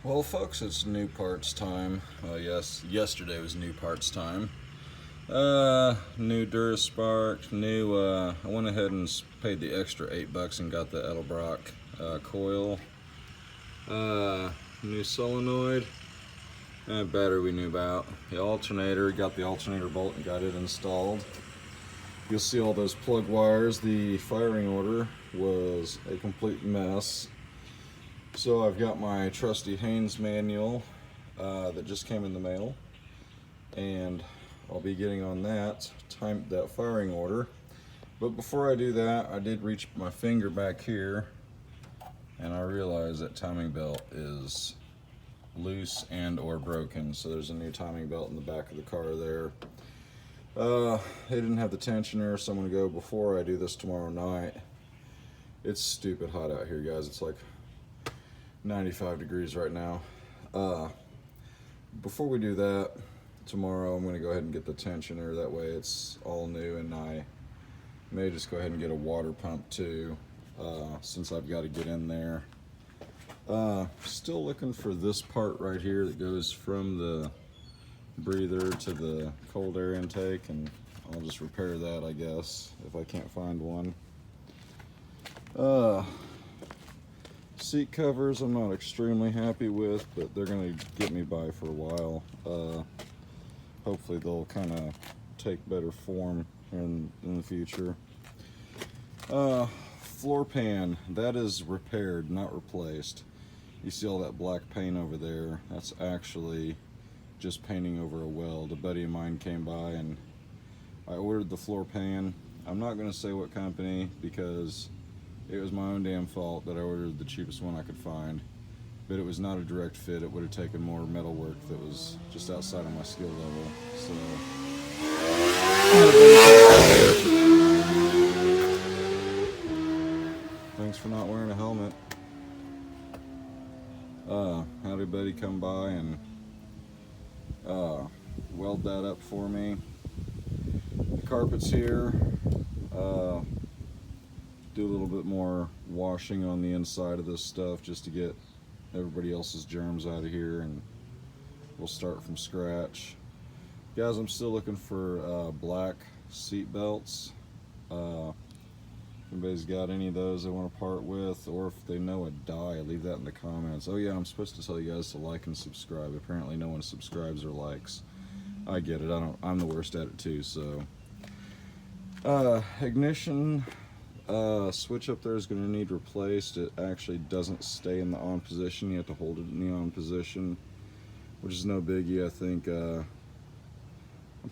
Well, folks, it's new parts time. Yes, yesterday was new parts time. New Duraspark, I went ahead and paid the extra $8 and got the Edelbrock coil. New solenoid, and battery we knew about. The alternator, got the alternator bolt and got it installed. You'll see all those plug wires. The firing order was a complete mess. So I've got my trusty Haynes manual that just came in the mail, and I'll be getting on that firing order. But before I do that, I did reach my finger back here, and I realized that timing belt is loose and or broken. So there's a new timing belt in the back of the car there. They didn't have the tensioner, so I'm gonna go before I do this tomorrow night. It's stupid hot out here, guys. It's like 95 degrees right now. Before we do that, tomorrow I'm going to go ahead and get the tensioner. That way it's all new, and I may just go ahead and get a water pump too, since I've got to get in there. Still looking for this part right here that goes from the breather to the cold air intake, and I'll just repair that, I guess, if I can't find one. Seat covers I'm not extremely happy with, but they're going to get me by for a while. Hopefully they'll kind of take better form in the future. Floor pan, that is repaired, not replaced. You see all that black paint over there? That's actually just painting over a weld. A buddy of mine came by and I ordered the floor pan. I'm not going to say what company because it was my own damn fault that I ordered the cheapest one I could find, but it was not a direct fit. It would have taken more metal work that was just outside of my skill level. So, thanks for not wearing a helmet. Had a buddy come by and weld that up for me. The carpet's here. Do a little bit more washing on the inside of this stuff just to get everybody else's germs out of here, and we'll start from scratch. Guys, I'm still looking for black seat belts. If anybody's got any of those they want to part with, or if they know a dye, leave that in the comments. Oh yeah, I'm supposed to tell you guys to like and subscribe. Apparently no one subscribes or likes. I get it. I'm the worst at it too. So ignition switch up there is going to need replaced. It actually doesn't stay in the on position. You have to hold it in the on position, which is no biggie. I think I'm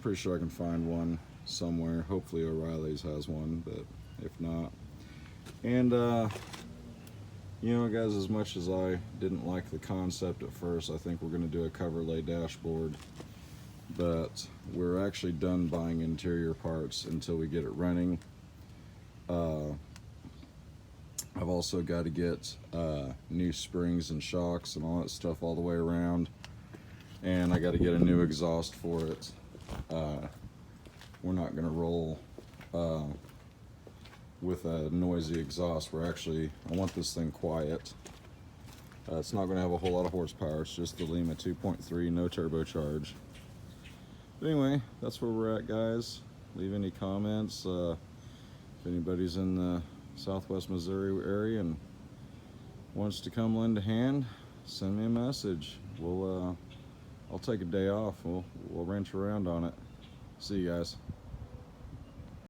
pretty sure I can find one somewhere. Hopefully O'Reilly's has one, but if not. And you know, guys, as much as I didn't like the concept at first, I think we're going to do a cover lay dashboard, but we're actually done buying interior parts until we get it running. I've also got to get new springs and shocks and all that stuff all the way around, and I got to get a new exhaust for it. We're not going to roll with a noisy exhaust. I want this thing quiet. It's not going to have a whole lot of horsepower. It's just the Lima 2.3, no turbocharge. But anyway, that's where we're at, guys. Leave any comments. If anybody's in the Southwest Missouri area and wants to come lend a hand, send me a message. I'll take a day off. We'll wrench around on it. See you guys.